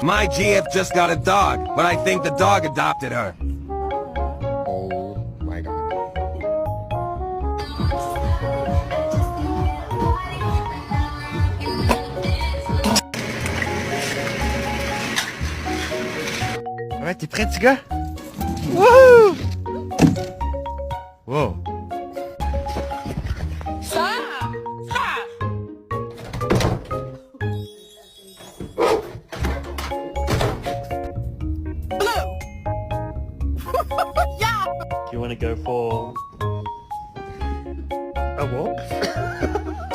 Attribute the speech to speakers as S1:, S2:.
S1: My GF just got a dog, but I think the dog adopted her.
S2: Oh my god. Ouais, t'es prêt, petit gars? Wouhou! Wow.
S3: You want to go for